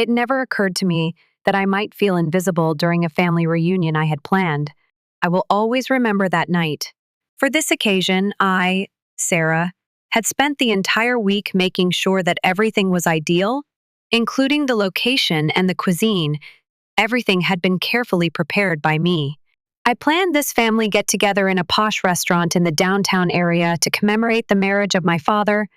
It never occurred to me that I might feel invisible during a family reunion I had planned. I will always remember that night. For this occasion, I, Sarah, had spent the entire week making sure that everything was ideal, including the location and the cuisine. Everything had been carefully prepared by me. I planned this family get-together in a posh restaurant in the downtown area to commemorate the marriage of my father,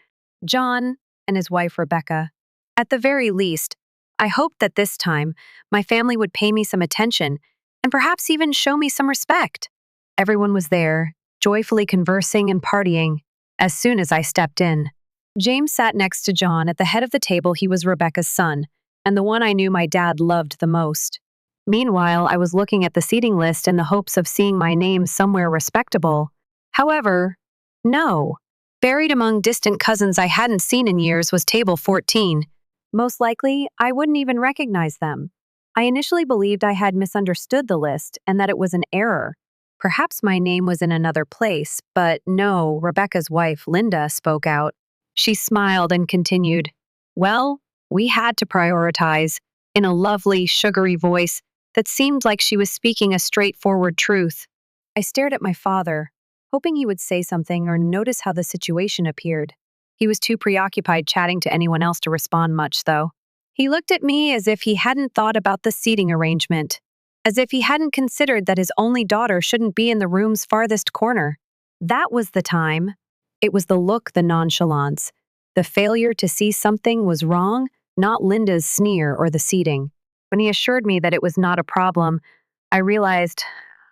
John, and his wife, Rebecca. At the very least, I hoped that this time my family would pay me some attention and perhaps even show me some respect. Everyone was there, joyfully conversing and partying. As soon as I stepped in, James sat next to John at the head of the table. He was Rebecca's son, and the one I knew my dad loved the most. Meanwhile, I was looking at the seating list in the hopes of seeing my name somewhere respectable. However, no. Buried among distant cousins I hadn't seen in years was table 14. Most likely, I wouldn't even recognize them. I initially believed I had misunderstood the list and that it was an error. Perhaps my name was in another place, but no, Rebecca's wife, Linda, spoke out. She smiled and continued, "Well, we had to prioritize," in a lovely, sugary voice that seemed like she was speaking a straightforward truth. I stared at my father, hoping he would say something or notice how the situation appeared. He was too preoccupied chatting to anyone else to respond much, though. He looked at me as if he hadn't thought about the seating arrangement, as if he hadn't considered that his only daughter shouldn't be in the room's farthest corner. That was the time. It was the look, the nonchalance, the failure to see something was wrong, not Linda's sneer or the seating. When he assured me that it was not a problem, I realized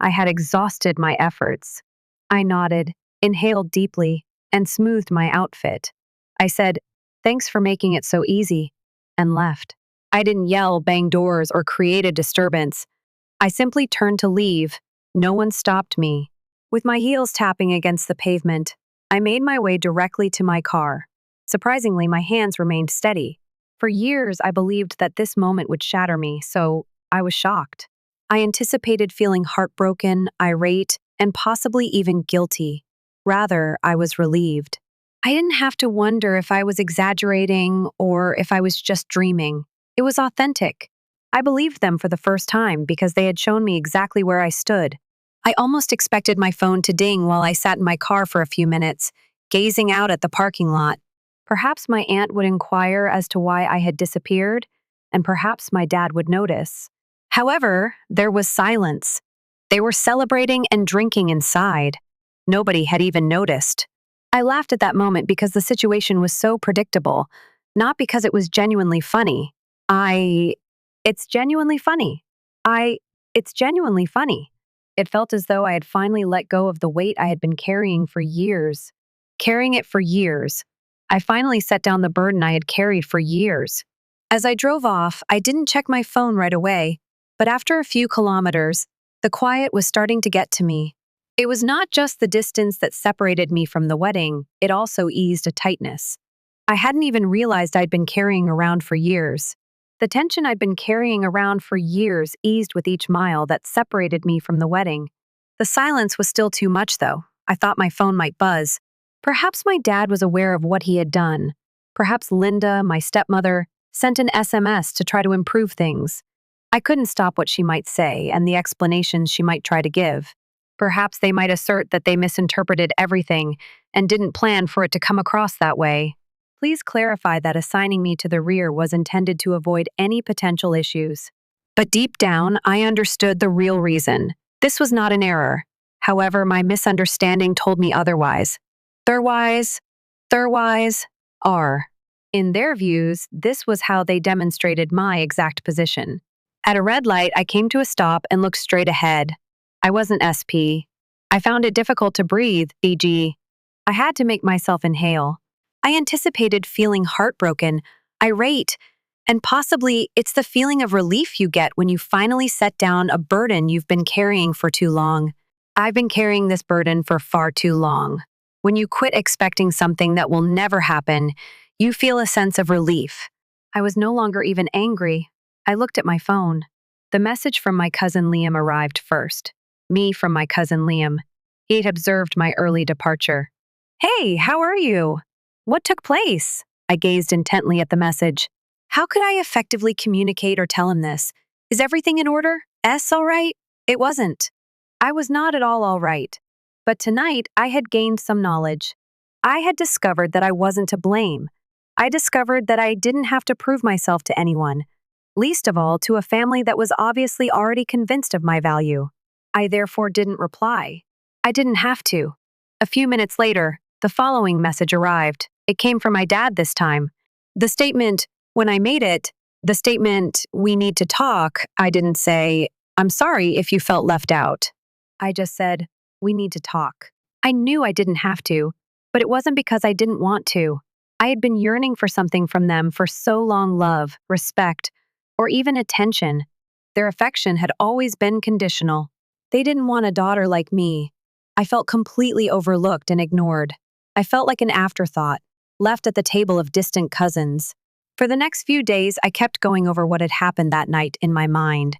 I had exhausted my efforts. I nodded, inhaled deeply, and smoothed my outfit. I said, "Thanks for making it so easy," and left. I didn't yell, bang doors, or create a disturbance. I simply turned to leave. No one stopped me. With my heels tapping against the pavement, I made my way directly to my car. Surprisingly, my hands remained steady. For years, I believed that this moment would shatter me, so I was shocked. I anticipated feeling heartbroken, irate, and possibly even guilty. Rather, I was relieved. I didn't have to wonder if I was exaggerating or if I was just dreaming. It was authentic. I believed them for the first time because they had shown me exactly where I stood. I almost expected my phone to ding while I sat in my car for a few minutes, gazing out at the parking lot. Perhaps my aunt would inquire as to why I had disappeared, and perhaps my dad would notice. However, there was silence. They were celebrating and drinking inside. Nobody had even noticed. I laughed at that moment because the situation was so predictable, not because it was genuinely funny. It's genuinely funny. It's genuinely funny. It felt as though I had finally let go of the weight I had been carrying for years. Carrying it for years. I finally set down the burden I had carried for years. As I drove off, I didn't check my phone right away, but after a few kilometers, the quiet was starting to get to me. It was not just the distance that separated me from the wedding, it also eased a tightness. I hadn't even realized I'd been carrying around for years. The tension I'd been carrying around for years eased with each mile that separated me from the wedding. The silence was still too much, though. I thought my phone might buzz. Perhaps my dad was aware of what he had done. Perhaps Linda, my stepmother, sent an SMS to try to improve things. I couldn't stop what she might say and the explanations she might try to give. Perhaps they might assert that they misinterpreted everything and didn't plan for it to come across that way. Please clarify that assigning me to the rear was intended to avoid any potential issues. But deep down, I understood the real reason. This was not an error. However, my misunderstanding told me otherwise. Thurwise, are. In their views, this was how they demonstrated my exact position. At a red light, I came to a stop and looked straight ahead. I wasn't SP. I found it difficult to breathe, e.g., I had to make myself inhale. I anticipated feeling heartbroken, irate, and possibly it's the feeling of relief you get when you finally set down a burden you've been carrying for too long. I've been carrying this burden for far too long. When you quit expecting something that will never happen, you feel a sense of relief. I was no longer even angry. I looked at my phone. The message from my cousin Liam arrived first. Me from my cousin Liam. He had observed my early departure. "Hey, how are you? What took place?" I gazed intently at the message. How could I effectively communicate or tell him this? Is everything in order? All right? It wasn't. I was not at all right. But tonight, I had gained some knowledge. I had discovered that I wasn't to blame. I discovered that I didn't have to prove myself to anyone, least of all to a family that was obviously already convinced of my value. I therefore didn't reply. I didn't have to. A few minutes later, the following message arrived. It came from my dad this time. The statement, when I made it, the statement, we need to talk, I didn't say, I'm sorry if you felt left out. I just said, we need to talk. I knew I didn't have to, but it wasn't because I didn't want to. I had been yearning for something from them for so long: love, respect, or even attention. Their affection had always been conditional. They didn't want a daughter like me. I felt completely overlooked and ignored. I felt like an afterthought, left at the table of distant cousins. For the next few days, I kept going over what had happened that night in my mind.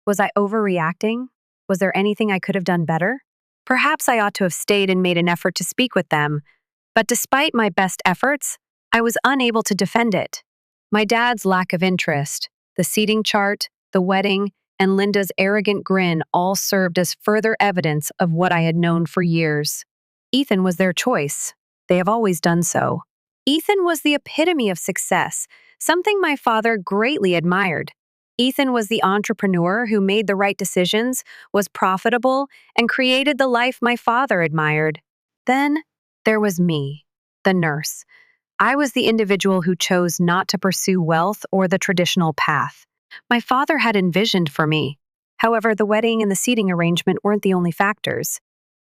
Was I overreacting? Was there anything I could have done better? Perhaps I ought to have stayed and made an effort to speak with them. But despite my best efforts, I was unable to defend it. My dad's lack of interest, the seating chart, the wedding, and Linda's arrogant grin all served as further evidence of what I had known for years. Ethan was their choice. They have always done so. Ethan was the epitome of success, something my father greatly admired. Ethan was the entrepreneur who made the right decisions, was profitable, and created the life my father admired. Then there was me, the nurse. I was the individual who chose not to pursue wealth or the traditional path. My father had envisioned for me. However, the wedding and the seating arrangement weren't the only factors.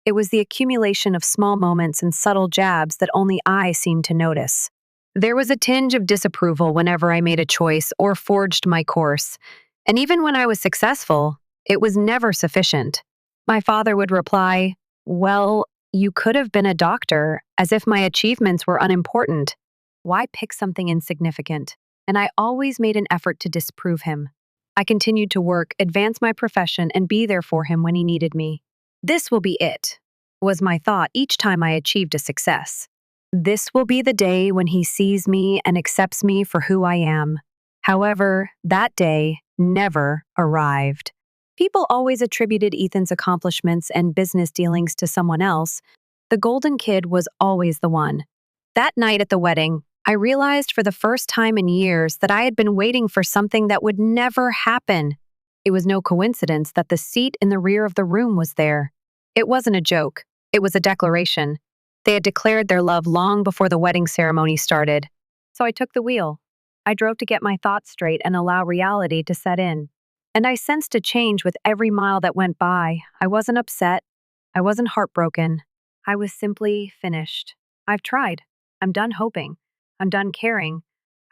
It was the accumulation of small moments and subtle jabs that only I seemed to notice. There was a tinge of disapproval whenever I made a choice or forged my course. And even when I was successful, it was never sufficient. My father would reply, well, you could have been a doctor, as if my achievements were unimportant. Why pick something insignificant? And I always made an effort to disprove him. I continued to work, advance my profession, and be there for him when he needed me. This will be it, was my thought each time I achieved a success. This will be the day when he sees me and accepts me for who I am. However, that day never arrived. People always attributed Ethan's accomplishments and business dealings to someone else. The golden kid was always the one. That night at the wedding, I realized for the first time in years that I had been waiting for something that would never happen. It was no coincidence that the seat in the rear of the room was there. It wasn't a joke. It was a declaration. They had declared their love long before the wedding ceremony started. So I took the wheel. I drove to get my thoughts straight and allow reality to set in. And I sensed a change with every mile that went by. I wasn't upset. I wasn't heartbroken. I was simply finished. I've tried. I'm done hoping. I'm done caring.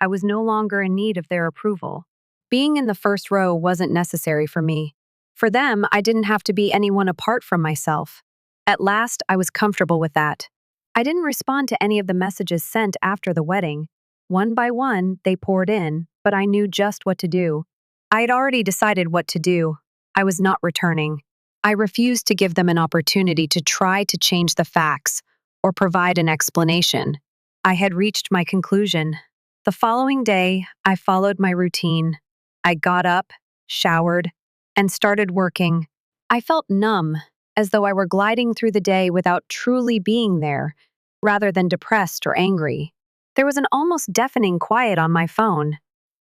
I was no longer in need of their approval. Being in the first row wasn't necessary for me. For them, I didn't have to be anyone apart from myself. At last, I was comfortable with that. I didn't respond to any of the messages sent after the wedding. One by one, they poured in, but I knew just what to do. I had already decided what to do. I was not returning. I refused to give them an opportunity to try to change the facts or provide an explanation. I had reached my conclusion. The following day, I followed my routine. I got up, showered, and started working. I felt numb, as though I were gliding through the day without truly being there, rather than depressed or angry. There was an almost deafening quiet on my phone.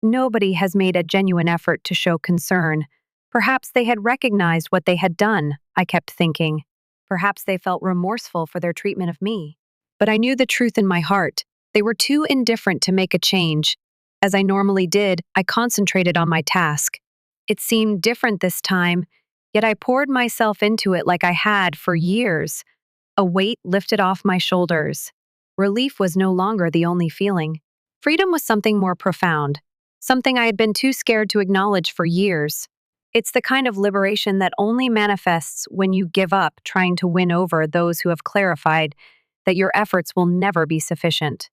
Nobody has made a genuine effort to show concern. Perhaps they had recognized what they had done, I kept thinking. Perhaps they felt remorseful for their treatment of me. But I knew the truth in my heart. They were too indifferent to make a change. As I normally did, I concentrated on my task. It seemed different this time, yet I poured myself into it like I had for years. A weight lifted off my shoulders. Relief was no longer the only feeling. Freedom was something more profound, something I had been too scared to acknowledge for years. It's the kind of liberation that only manifests when you give up trying to win over those who have clarified that your efforts will never be sufficient.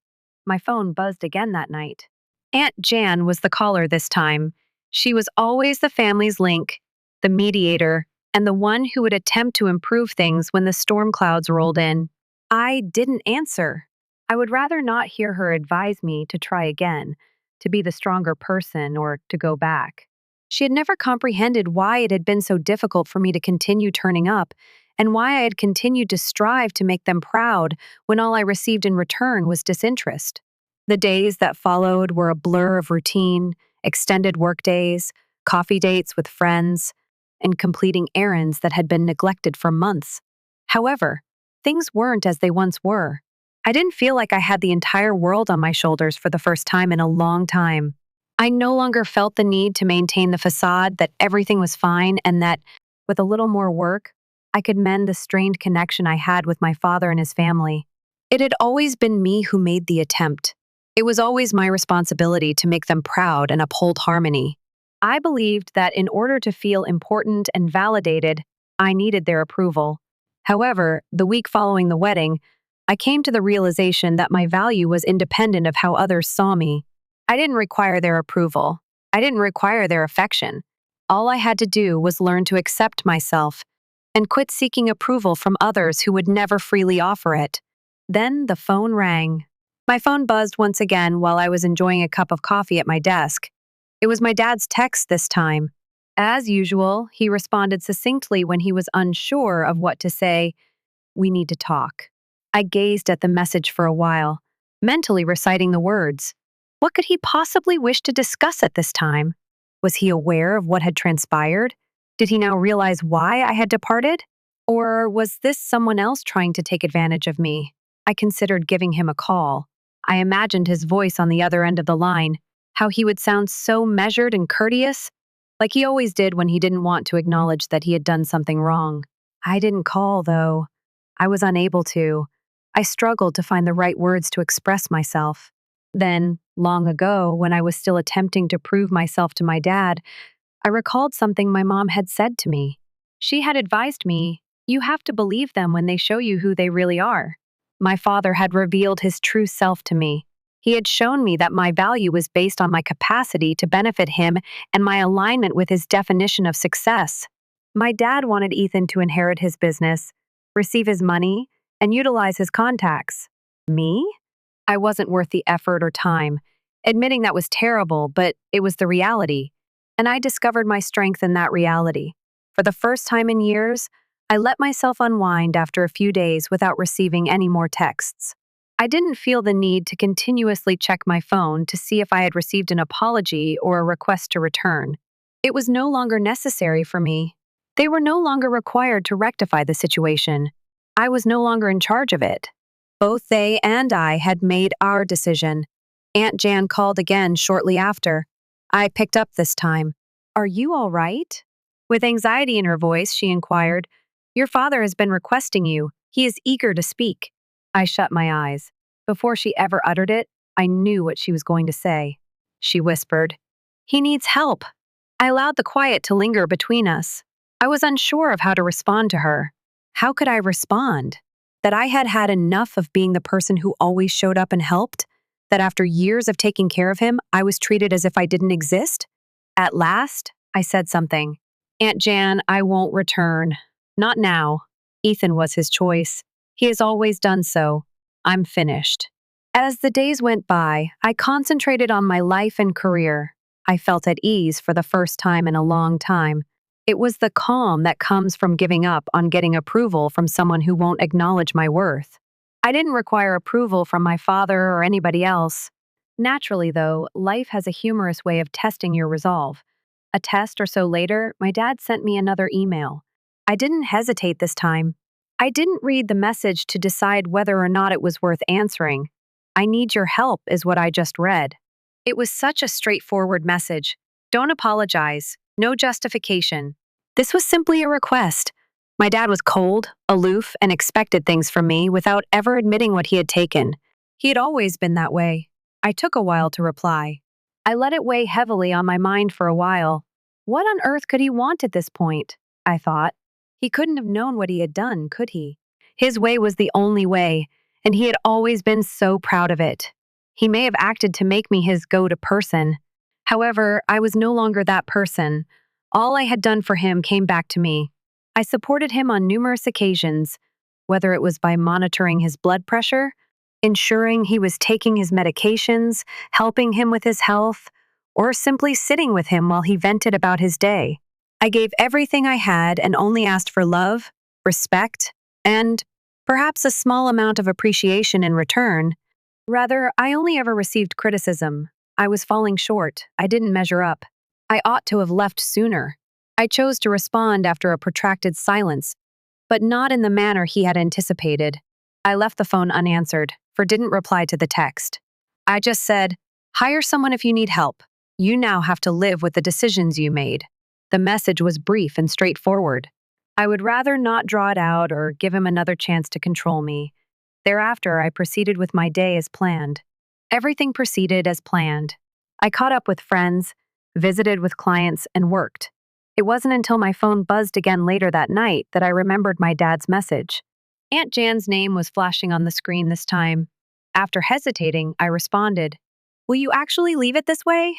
My phone buzzed again that night. Aunt Jan was the caller this time. She was always the family's link, the mediator, and the one who would attempt to improve things when the storm clouds rolled in. I didn't answer. I would rather not hear her advise me to try again, to be the stronger person or to go back. She had never comprehended why it had been so difficult for me to continue turning up and why I had continued to strive to make them proud when all I received in return was disinterest. The days that followed were a blur of routine, extended workdays, coffee dates with friends, and completing errands that had been neglected for months. However, things weren't as they once were. I didn't feel like I had the entire world on my shoulders for the first time in a long time. I no longer felt the need to maintain the facade that everything was fine and that, with a little more work, I could mend the strained connection I had with my father and his family. It had always been me who made the attempt. It was always my responsibility to make them proud and uphold harmony. I believed that in order to feel important and validated, I needed their approval. However, the week following the wedding, I came to the realization that my value was independent of how others saw me. I didn't require their approval. I didn't require their affection. All I had to do was learn to accept myself and quit seeking approval from others who would never freely offer it. Then the phone rang. My phone buzzed once again while I was enjoying a cup of coffee at my desk. It was my dad's text this time. As usual, he responded succinctly when he was unsure of what to say. "We need to talk." I gazed at the message for a while, mentally reciting the words. What could he possibly wish to discuss at this time? Was he aware of what had transpired? Did he now realize why I had departed? Or was this someone else trying to take advantage of me? I considered giving him a call. I imagined his voice on the other end of the line, how he would sound so measured and courteous, like he always did when he didn't want to acknowledge that he had done something wrong. I didn't call, though. I was unable to. I struggled to find the right words to express myself. Then, long ago, when I was still attempting to prove myself to my dad, I recalled something my mom had said to me. She had advised me, "You have to believe them when they show you who they really are." My father had revealed his true self to me. He had shown me that my value was based on my capacity to benefit him and my alignment with his definition of success. My dad wanted Ethan to inherit his business, receive his money, and utilize his contacts. Me? I wasn't worth the effort or time. Admitting that was terrible, but it was the reality. And I discovered my strength in that reality. For the first time in years, I let myself unwind after a few days without receiving any more texts. I didn't feel the need to continuously check my phone to see if I had received an apology or a request to return. It was no longer necessary for me. They were no longer required to rectify the situation. I was no longer in charge of it. Both they and I had made our decision. Aunt Jan called again shortly after. I picked up this time. "Are you all right?" With anxiety in her voice, she inquired. "Your father has been requesting you. He is eager to speak." I shut my eyes. Before she ever uttered it, I knew what she was going to say. She whispered, "He needs help." I allowed the quiet to linger between us. I was unsure of how to respond to her. How could I respond? That I had had enough of being the person who always showed up and helped? That after years of taking care of him, I was treated as if I didn't exist? At last, I said something. "Aunt Jan, I won't return. Not now. Ethan was his choice. He has always done so. I'm finished." As the days went by, I concentrated on my life and career. I felt at ease for the first time in a long time. It was the calm that comes from giving up on getting approval from someone who won't acknowledge my worth. I didn't require approval from my father or anybody else. Naturally, though, life has a humorous way of testing your resolve. A test or so later, my dad sent me another email. I didn't hesitate this time. I didn't read the message to decide whether or not it was worth answering. "I need your help," is what I just read. It was such a straightforward message. Don't apologize. No justification. This was simply a request. My dad was cold, aloof, and expected things from me without ever admitting what he had taken. He had always been that way. I took a while to reply. I let it weigh heavily on my mind for a while. What on earth could he want at this point? I thought. He couldn't have known what he had done, could he? His way was the only way, and he had always been so proud of it. He may have acted to make me his go-to person. However, I was no longer that person. All I had done for him came back to me. I supported him on numerous occasions, whether it was by monitoring his blood pressure, ensuring he was taking his medications, helping him with his health, or simply sitting with him while he vented about his day. I gave everything I had and only asked for love, respect, and perhaps a small amount of appreciation in return. Rather, I only ever received criticism. I was falling short. I didn't measure up. I ought to have left sooner. I chose to respond after a protracted silence, but not in the manner he had anticipated. I left the phone unanswered, for didn't reply to the text. I just said, "Hire someone if you need help. You now have to live with the decisions you made." The message was brief and straightforward. I would rather not draw it out or give him another chance to control me. Thereafter, I proceeded with my day as planned. Everything proceeded as planned. I caught up with friends, visited with clients, and worked. It wasn't until my phone buzzed again later that night that I remembered my dad's message. Aunt Jan's name was flashing on the screen this time. After hesitating, I responded, "Will you actually leave it this way?"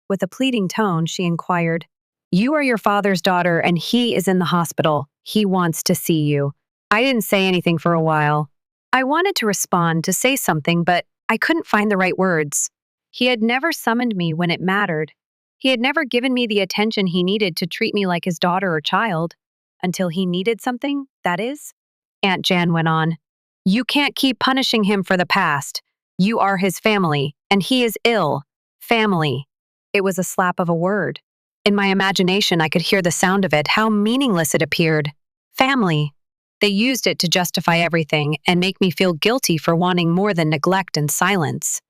With a pleading tone, she inquired, "You are your father's daughter and he is in the hospital. He wants to see you." I didn't say anything for a while. I wanted to respond, to say something, but I couldn't find the right words. He had never summoned me when it mattered. He had never given me the attention he needed to treat me like his daughter or child. Until he needed something, that is. Aunt Jan went on, "You can't keep punishing him for the past. You are his family, and he is ill. Family." It was a slap of a word. In my imagination, I could hear the sound of it, how meaningless it appeared. Family. They used it to justify everything and make me feel guilty for wanting more than neglect and silence.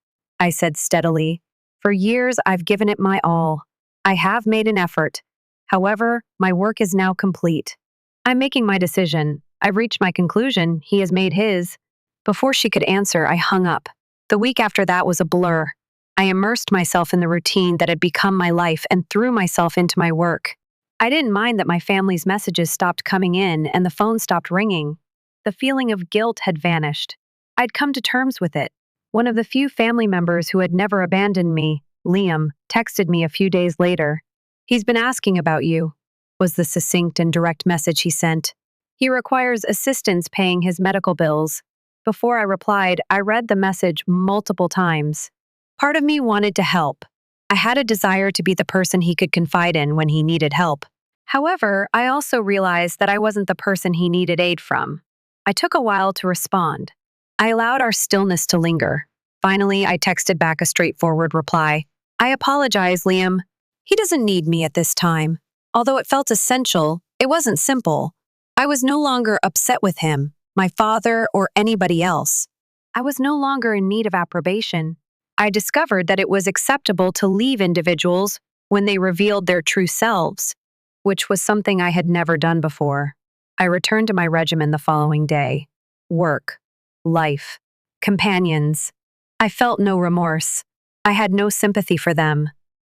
I said steadily, "For years, I've given it my all. I have made an effort. However, my work is now complete. I'm making my decision. I've reached my conclusion. He has made his." Before she could answer, I hung up. The week after that was a blur. I immersed myself in the routine that had become my life and threw myself into my work. I didn't mind that my family's messages stopped coming in and the phone stopped ringing. The feeling of guilt had vanished. I'd come to terms with it. One of the few family members who had never abandoned me, Liam, texted me a few days later. "He's been asking about you," was the succinct and direct message he sent. "He requires assistance paying his medical bills." Before I replied, I read the message multiple times. Part of me wanted to help. I had a desire to be the person he could confide in when he needed help. However, I also realized that I wasn't the person he needed aid from. I took a while to respond. I allowed our stillness to linger. Finally, I texted back a straightforward reply. "I apologize, Liam. He doesn't need me at this time." Although it felt essential, it wasn't simple. I was no longer upset with him, my father, or anybody else. I was no longer in need of approbation. I discovered that it was acceptable to leave individuals when they revealed their true selves, which was something I had never done before. I returned to my regimen the following day. Work, life, companions. I felt no remorse. I had no sympathy for them.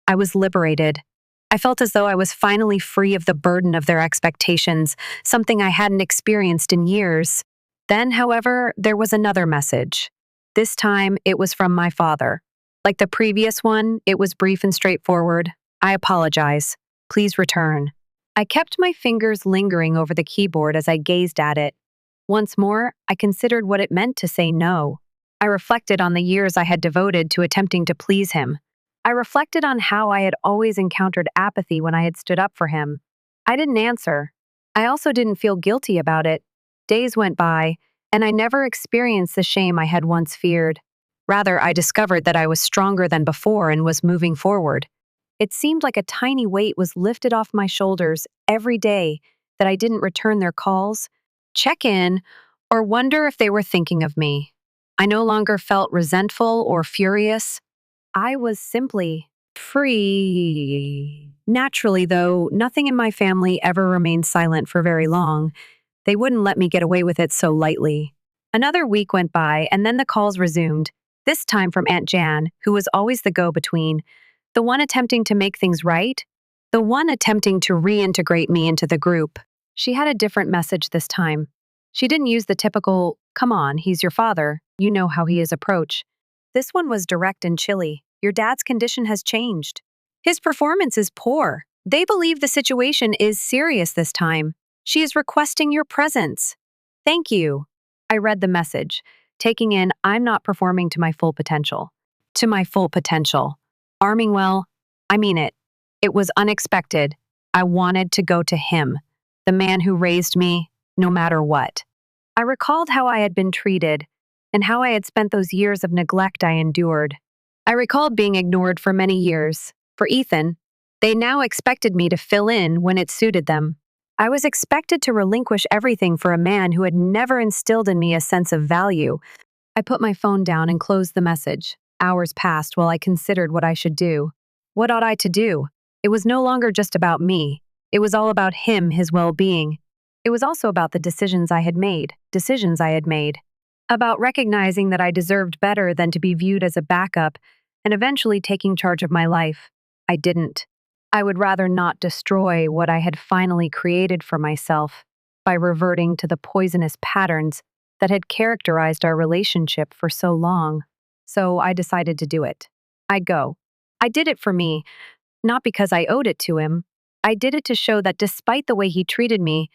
I was liberated. I felt as though I was finally free of the burden of their expectations, something I hadn't experienced in years. Then, however, there was another message. This time, it was from my father. Like the previous one, it was brief and straightforward. "I apologize. Please return." I kept my fingers lingering over the keyboard as I gazed at it. Once more, I considered what it meant to say no. I reflected on the years I had devoted to attempting to please him. I reflected on how I had always encountered apathy when I had stood up for him. I didn't answer. I also didn't feel guilty about it. Days went by, and I never experienced the shame I had once feared. Rather, I discovered that I was stronger than before and was moving forward. It seemed like a tiny weight was lifted off my shoulders every day that I didn't return their calls, check in, or wonder if they were thinking of me. I no longer felt resentful or furious. I was simply free. Naturally, though, nothing in my family ever remained silent for very long. They wouldn't let me get away with it so lightly. Another week went by, and then the calls resumed, this time from Aunt Jan, who was always the go-between, the one attempting to make things right, the one attempting to reintegrate me into the group. She had a different message this time. She didn't use the typical, "Come on, he's your father, you know how he is" approach. This one was direct and chilly. "Your dad's condition has changed. His performance is poor. They believe the situation is serious this time. She is requesting your presence." "Thank you." I read the message. taking in I'm not performing to my full potential. To my full potential. Arming well, I mean it. It was unexpected. I wanted to go to him, the man who raised me, no matter what. I recalled how I had been treated and how I had spent those years of neglect I endured. I recalled being ignored for many years. For Ethan, they now expected me to fill in when it suited them. I was expected to relinquish everything for a man who had never instilled in me a sense of value. I put my phone down and closed the message. Hours passed while I considered what I should do. What ought I to do? It was no longer just about me. It was all about him, his well-being. It was also about the decisions I had made. About recognizing that I deserved better than to be viewed as a backup and eventually taking charge of my life. I didn't. I would rather not destroy what I had finally created for myself by reverting to the poisonous patterns that had characterized our relationship for so long. So I decided to do it. I'd go. I did it for me, not because I owed it to him. I did it to show that despite the way he treated me,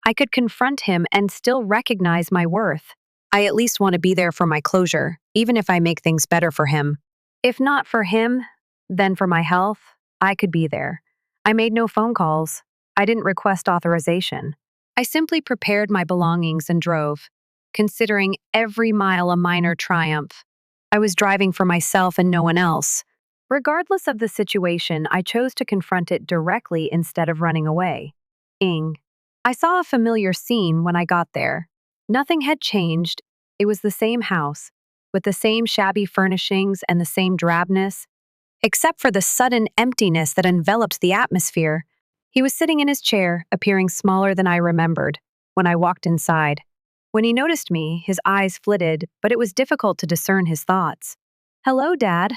I could confront him and still recognize my worth. I at least want to be there for my closure, even if I make things better for him. If not for him, then for my health, I could be there. I made no phone calls. I didn't request authorization. I simply prepared my belongings and drove, considering every mile a minor triumph. I was driving for myself and no one else. Regardless of the situation, I chose to confront it directly instead of running away. Ing. I saw a familiar scene when I got there. Nothing had changed. It was the same house, with the same shabby furnishings and the same drabness, except for the sudden emptiness that enveloped the atmosphere. He was sitting in his chair, appearing smaller than I remembered, when I walked inside. When he noticed me, his eyes flitted, but it was difficult to discern his thoughts. "Hello, Dad,"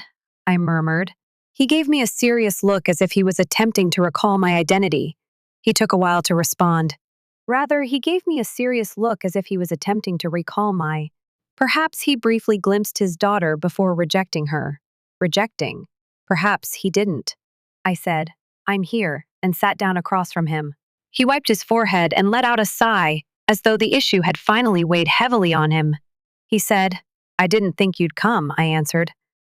I murmured. He gave me a serious look as if he was attempting to recall my identity. He took a while to respond. Rather, he gave me a serious look as if he was attempting to recall my... Perhaps he briefly glimpsed his daughter before rejecting her. Rejecting. Perhaps he didn't. I said, "I'm here," and sat down across from him. He wiped his forehead and let out a sigh, as though the issue had finally weighed heavily on him. He said, "I didn't think you'd come," I answered.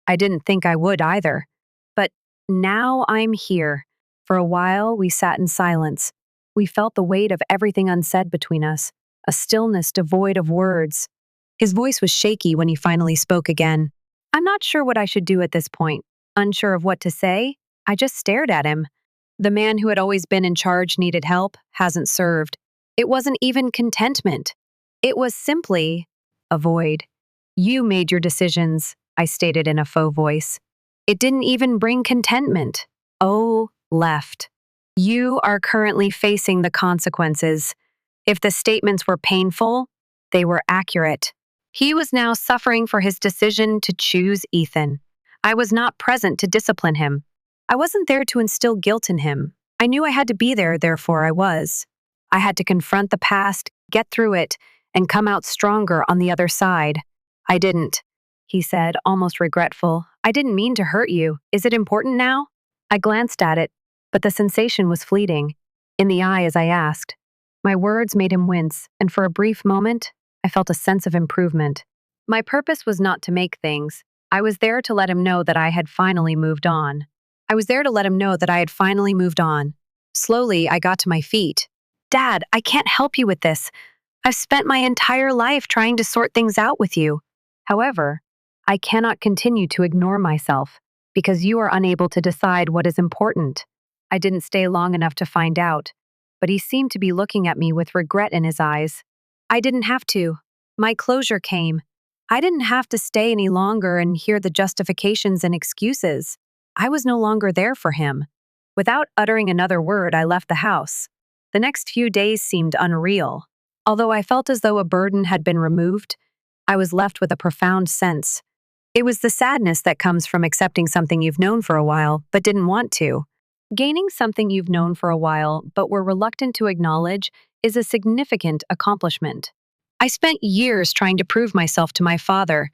"I didn't think I would either. But now I'm here." For a while, we sat in silence. We felt the weight of everything unsaid between us, a stillness devoid of words. His voice was shaky when he finally spoke again. I'm not sure what I should do at this point. Unsure of what to say, I just stared at him. The man who had always been in charge needed help, hasn't served. It wasn't even contentment. It was simply a void. "You made your decisions," I stated in a faux voice. "It didn't even bring contentment." Oh, left. "You are currently facing the consequences." If the statements were painful, they were accurate. He was now suffering for his decision to choose Ethan. I was not present to discipline him. I wasn't there to instill guilt in him. I knew I had to be there, therefore I was. I had to confront the past, get through it, and come out stronger on the other side. "I didn't," he said, almost regretful. "I didn't mean to hurt you. Is it important now?" I glanced at it, but the sensation was fleeting. In the eye as I asked. My words made him wince, and for a brief moment, I felt a sense of improvement. My purpose was not to make things. I was there to let him know that I had finally moved on. Slowly, I got to my feet. "Dad, I can't help you with this. I've spent my entire life trying to sort things out with you. However, I cannot continue to ignore myself because you are unable to decide what is important." I didn't stay long enough to find out, but he seemed to be looking at me with regret in his eyes. I didn't have to. My closure came. I didn't have to stay any longer and hear the justifications and excuses. I was no longer there for him. Without uttering another word, I left the house. The next few days seemed unreal. Although I felt as though a burden had been removed, I was left with a profound sense. It was the sadness that comes from accepting something you've known for a while but didn't want to. Gaining something you've known for a while but were reluctant to acknowledge is a significant accomplishment. I spent years trying to prove myself to my father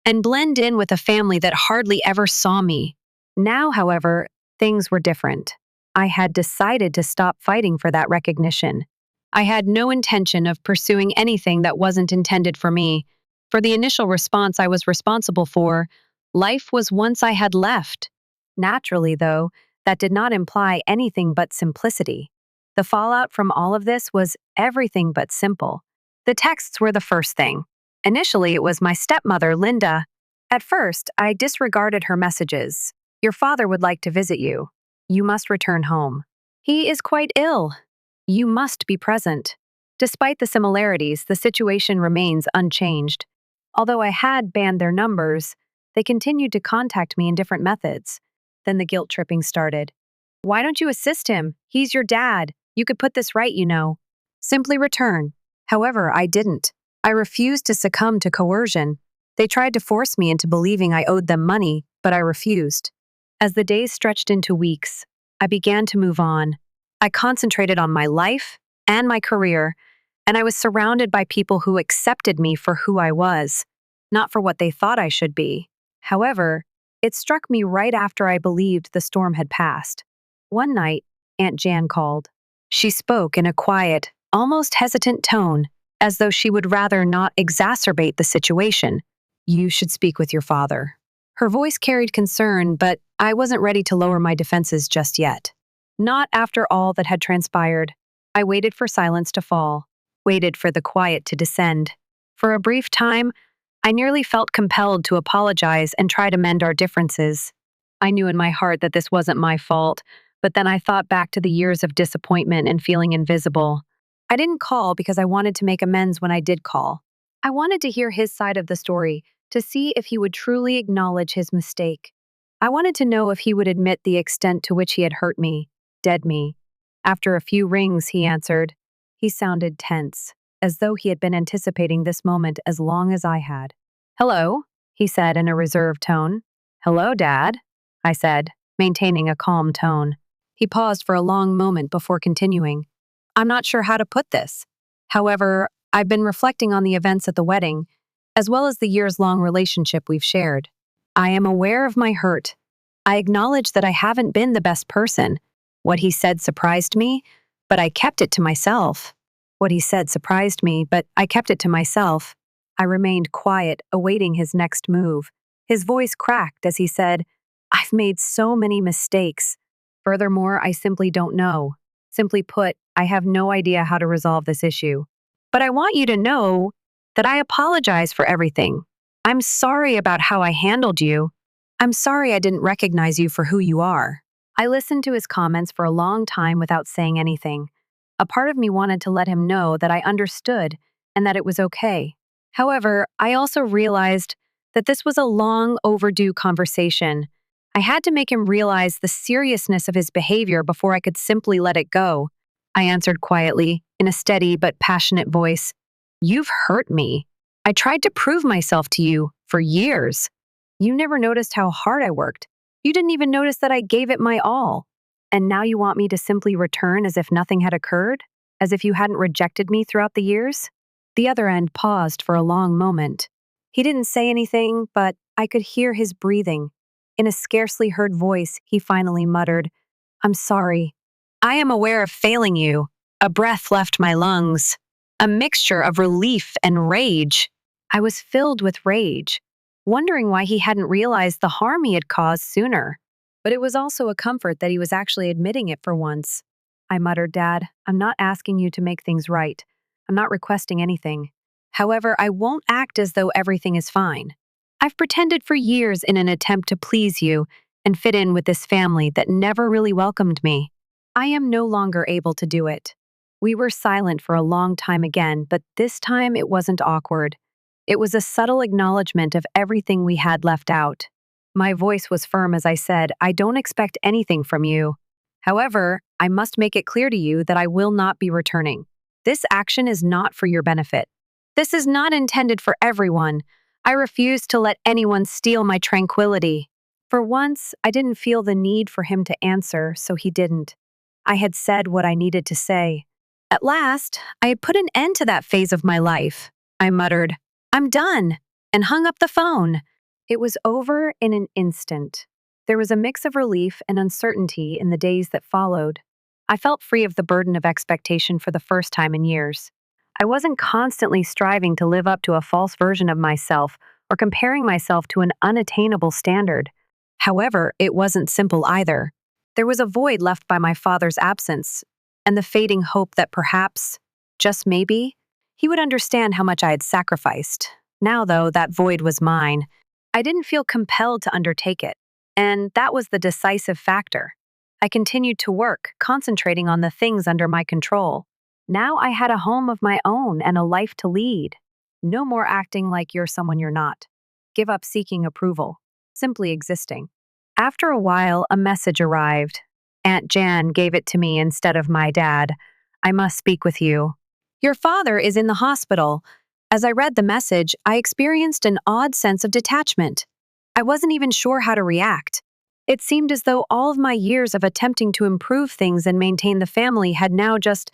and blend in with a family that hardly ever saw me. Now, however, things were different. I had decided to stop fighting for that recognition. I had no intention of pursuing anything that wasn't intended for me. For the initial response I was responsible for, life was once I had left. Naturally, though, that did not imply anything but simplicity. The fallout from all of this was everything but simple. The texts were the first thing. Initially, it was my stepmother, Linda. At first, I disregarded her messages. Your father would like to visit you. You must return home. He is quite ill. You must be present. Despite the similarities, the situation remains unchanged. Although I had banned their numbers, they continued to contact me in different methods. Then the guilt tripping started. Why don't you assist him? He's your dad. You could put this right, you know. Simply return. However, I didn't. I refused to succumb to coercion. They tried to force me into believing I owed them money, but I refused. As the days stretched into weeks, I began to move on. I concentrated on my life and my career, and I was surrounded by people who accepted me for who I was, not for what they thought I should be. However, it struck me right after I believed the storm had passed. One night, Aunt Jan called. She spoke in a quiet, almost hesitant tone, as though she would rather not exacerbate the situation. You should speak with your father. Her voice carried concern, but I wasn't ready to lower my defenses just yet. Not after all that had transpired. I waited for silence to fall, waited for the quiet to descend. For a brief time, I nearly felt compelled to apologize and try to mend our differences. I knew in my heart that this wasn't my fault, but then I thought back to the years of disappointment and feeling invisible. I didn't call because I wanted to make amends when I did call. I wanted to hear his side of the story, to see if he would truly acknowledge his mistake. I wanted to know if he would admit the extent to which he had hurt me, dead me. After a few rings, he answered. He sounded tense, as though he had been anticipating this moment as long as I had. Hello, he said in a reserved tone. Hello, Dad, I said, maintaining a calm tone. He paused for a long moment before continuing. I'm not sure how to put this. However, I've been reflecting on the events at the wedding, as well as the years-long relationship we've shared. I am aware of my hurt. I acknowledge that I haven't been the best person. What he said surprised me, but I kept it to myself. What he said surprised me, but I kept it to myself. I remained quiet, awaiting his next move. His voice cracked as he said, I've made so many mistakes. Furthermore, I simply don't know. Simply put, I have no idea how to resolve this issue. But I want you to know that I apologize for everything. I'm sorry about how I handled you. I'm sorry I didn't recognize you for who you are. I listened to his comments for a long time without saying anything. A part of me wanted to let him know that I understood and that it was okay. However, I also realized that this was a long overdue conversation. I had to make him realize the seriousness of his behavior before I could simply let it go. I answered quietly, in a steady but passionate voice. You've hurt me. I tried to prove myself to you for years. You never noticed how hard I worked. You didn't even notice that I gave it my all. And now you want me to simply return as if nothing had occurred? As if you hadn't rejected me throughout the years? The other end paused for a long moment. He didn't say anything, but I could hear his breathing. In a scarcely heard voice, he finally muttered, I'm sorry. I am aware of failing you. A breath left my lungs. A mixture of relief and rage. I was filled with rage, wondering why he hadn't realized the harm he had caused sooner. But it was also a comfort that he was actually admitting it for once. I muttered, Dad, I'm not asking you to make things right. I'm not requesting anything. However, I won't act as though everything is fine. I've pretended for years in an attempt to please you and fit in with this family that never really welcomed me. I am no longer able to do it. We were silent for a long time again, but this time it wasn't awkward. It was a subtle acknowledgement of everything we had left out. My voice was firm as I said, I don't expect anything from you. However, I must make it clear to you that I will not be returning. This action is not for your benefit. This is not intended for everyone. I refuse to let anyone steal my tranquility. For once, I didn't feel the need for him to answer, so he didn't. I had said what I needed to say. At last, I had put an end to that phase of my life. I muttered, I'm done, and hung up the phone. It was over in an instant. There was a mix of relief and uncertainty in the days that followed. I felt free of the burden of expectation for the first time in years. I wasn't constantly striving to live up to a false version of myself or comparing myself to an unattainable standard. However, it wasn't simple either. There was a void left by my father's absence, and the fading hope that perhaps, just maybe, he would understand how much I had sacrificed. Now, though, that void was mine. I didn't feel compelled to undertake it, and that was the decisive factor. I continued to work, concentrating on the things under my control. Now I had a home of my own and a life to lead. No more acting like you're someone you're not. Give up seeking approval, simply existing. After a while, a message arrived. Aunt Jan gave it to me instead of my dad. I must speak with you. Your father is in the hospital. As I read the message, I experienced an odd sense of detachment. I wasn't even sure how to react. It seemed as though all of my years of attempting to improve things and maintain the family had now just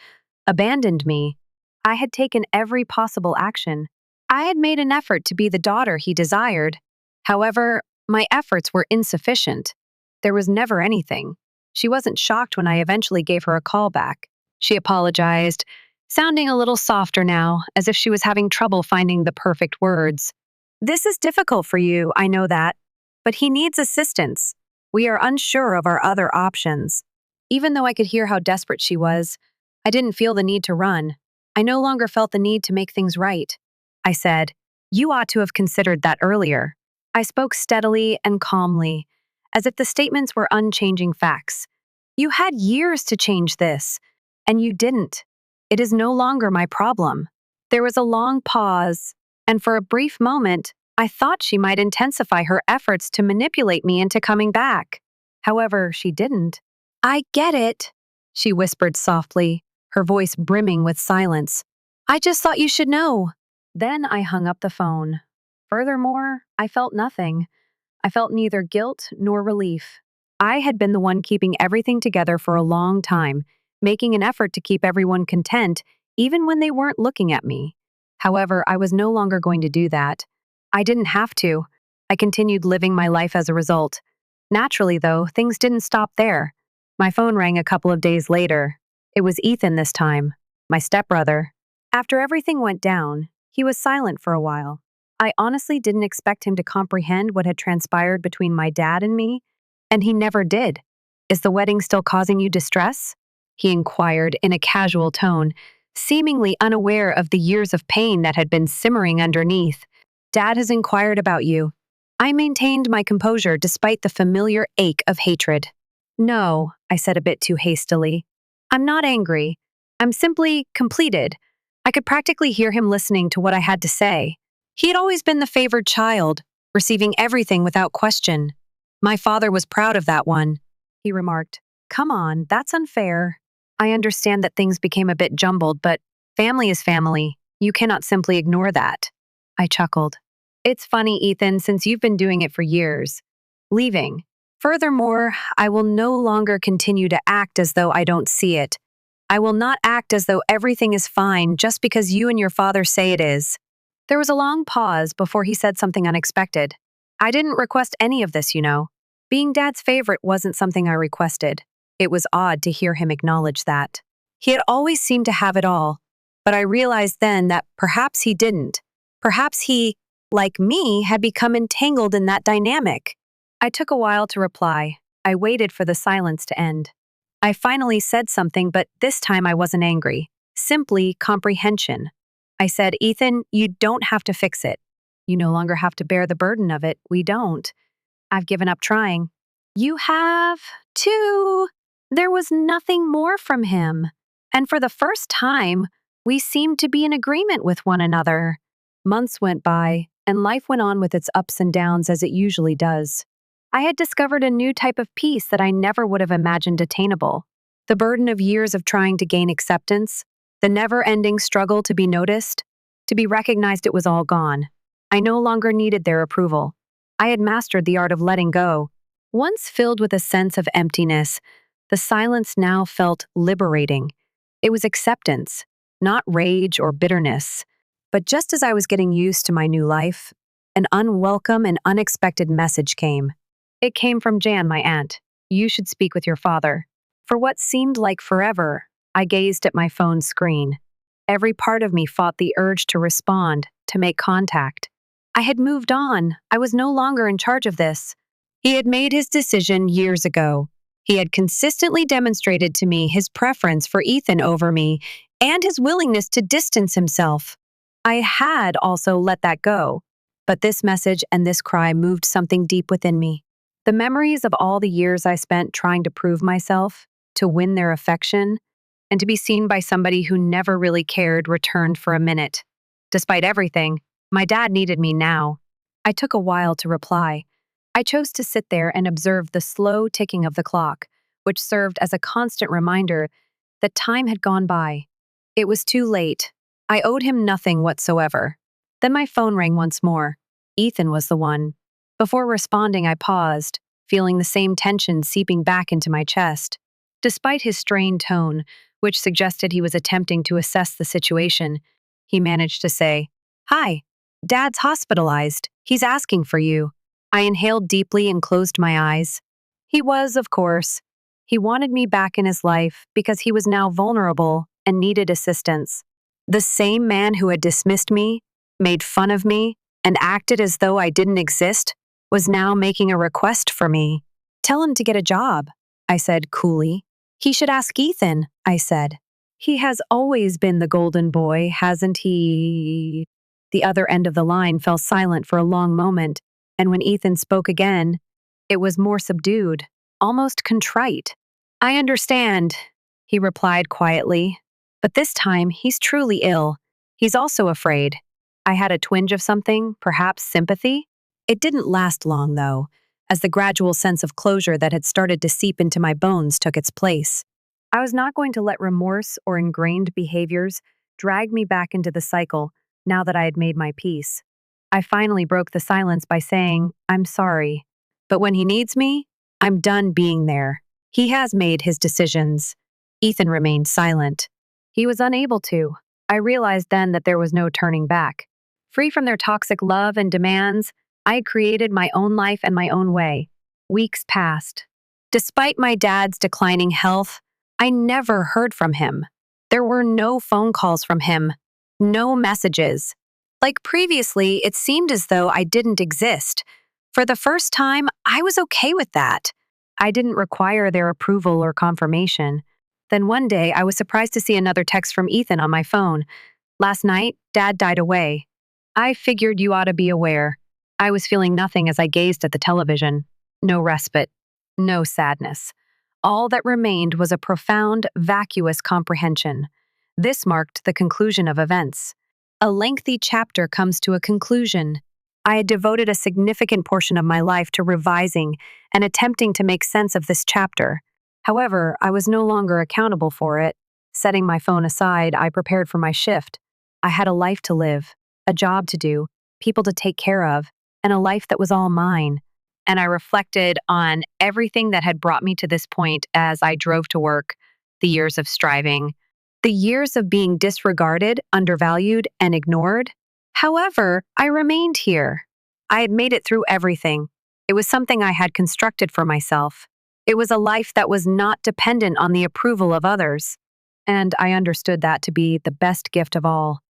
abandoned me. I had taken every possible action. I had made an effort to be the daughter he desired. However, my efforts were insufficient. There was never anything. She wasn't shocked when I eventually gave her a call back. She apologized, sounding a little softer now, as if she was having trouble finding the perfect words. This is difficult for you, I know that, but he needs assistance. We are unsure of our other options. Even though I could hear how desperate she was, I didn't feel the need to run. I no longer felt the need to make things right. I said, "You ought to have considered that earlier." I spoke steadily and calmly, as if the statements were unchanging facts. You had years to change this, and you didn't. It is no longer my problem. There was a long pause, and for a brief moment, I thought she might intensify her efforts to manipulate me into coming back. However, she didn't. I get it, she whispered softly, her voice brimming with silence. I just thought you should know. Then I hung up the phone. Furthermore, I felt nothing. I felt neither guilt nor relief. I had been the one keeping everything together for a long time, making an effort to keep everyone content, even when they weren't looking at me. However, I was no longer going to do that. I didn't have to. I continued living my life as a result. Naturally, though, things didn't stop there. My phone rang a couple of days later. It was Ethan this time, my stepbrother. After everything went down, he was silent for a while. I honestly didn't expect him to comprehend what had transpired between my dad and me, and he never did. Is the wedding still causing you distress? He inquired in a casual tone, seemingly unaware of the years of pain that had been simmering underneath. Dad has inquired about you. I maintained my composure despite the familiar ache of hatred. No, I said a bit too hastily. I'm not angry. I'm simply completed. I could practically hear him listening to what I had to say. He had always been the favored child, receiving everything without question. My father was proud of that one, he remarked. Come on, that's unfair. I understand that things became a bit jumbled, but family is family. You cannot simply ignore that. I chuckled. It's funny, Ethan, since you've been doing it for years. Leaving. Furthermore, I will no longer continue to act as though I don't see it. I will not act as though everything is fine just because you and your father say it is. There was a long pause before he said something unexpected. I didn't request any of this, you know. Being Dad's favorite wasn't something I requested. It was odd to hear him acknowledge that. He had always seemed to have it all, but I realized then that perhaps he didn't. Perhaps he, like me, had become entangled in that dynamic. I took a while to reply. I waited for the silence to end. I finally said something, but this time I wasn't angry. Simply comprehension. I said, Ethan, you don't have to fix it. You no longer have to bear the burden of it. We don't. I've given up trying. You have, too. There was nothing more from him. And for the first time, we seemed to be in agreement with one another. Months went by, and life went on with its ups and downs as it usually does. I had discovered a new type of peace that I never would have imagined attainable. The burden of years of trying to gain acceptance, the never-ending struggle to be noticed, to be recognized, it was all gone. I no longer needed their approval. I had mastered the art of letting go. Once filled with a sense of emptiness, the silence now felt liberating. It was acceptance, not rage or bitterness. But just as I was getting used to my new life, an unwelcome and unexpected message came. It came from Jan, my aunt. You should speak with your father. For what seemed like forever, I gazed at my phone's screen. every part of me fought the urge to respond, to make contact. I had moved on. I was no longer in charge of this. He had made his decision years ago. He had consistently demonstrated to me his preference for Ethan over me and his willingness to distance himself. I had also let that go, but this message and this cry moved something deep within me. The memories of all the years I spent trying to prove myself, to win their affection, and to be seen by somebody who never really cared returned for a minute. Despite everything, my dad needed me now. I took a while to reply. I chose to sit there and observe the slow ticking of the clock, which served as a constant reminder that time had gone by. It was too late. I owed him nothing whatsoever. Then my phone rang once more. Ethan was the one. Before responding, I paused, feeling the same tension seeping back into my chest. Despite his strained tone, which suggested he was attempting to assess the situation, he managed to say, "Hi, Dad's hospitalized. He's asking for you." I inhaled deeply and closed my eyes. He was, of course. He wanted me back in his life because he was now vulnerable and needed assistance. The same man who had dismissed me, made fun of me, and acted as though I didn't exist was now making a request for me. "Tell him to get a job," I said coolly. "He should ask Ethan," I said. "He has always been the golden boy, hasn't he?" The other end of the line fell silent for a long moment, and when Ethan spoke again, it was more subdued, almost contrite. "I understand," he replied quietly, "but this time he's truly ill. He's also afraid." I had a twinge of something, perhaps sympathy. It didn't last long, though, as the gradual sense of closure that had started to seep into my bones took its place. I was not going to let remorse or ingrained behaviors drag me back into the cycle now that I had made my peace. I finally broke the silence by saying, "I'm sorry, but when he needs me, I'm done being there. He has made his decisions." Ethan remained silent. He was unable to. I realized then that there was no turning back. Free from their toxic love and demands, I had created my own life and my own way. Weeks passed. Despite my dad's declining health, I never heard from him. There were no phone calls from him, no messages. Like previously, it seemed as though I didn't exist. For the first time, I was okay with that. I didn't require their approval or confirmation. Then one day, I was surprised to see another text from Ethan on my phone. "Last night, Dad died away. I figured you ought to be aware." I was feeling nothing as I gazed at the television. No respite, no sadness. All that remained was a profound, vacuous comprehension. This marked the conclusion of events. A lengthy chapter comes to a conclusion. I had devoted a significant portion of my life to revising and attempting to make sense of this chapter. However, I was no longer accountable for it. Setting my phone aside, I prepared for my shift. I had a life to live, a job to do, people to take care of, and a life that was all mine. And I reflected on everything that had brought me to this point as I drove to work, the years of striving, the years of being disregarded, undervalued, and ignored. However, I remained here. I had made it through everything. It was something I had constructed for myself. It was a life that was not dependent on the approval of others. And I understood that to be the best gift of all.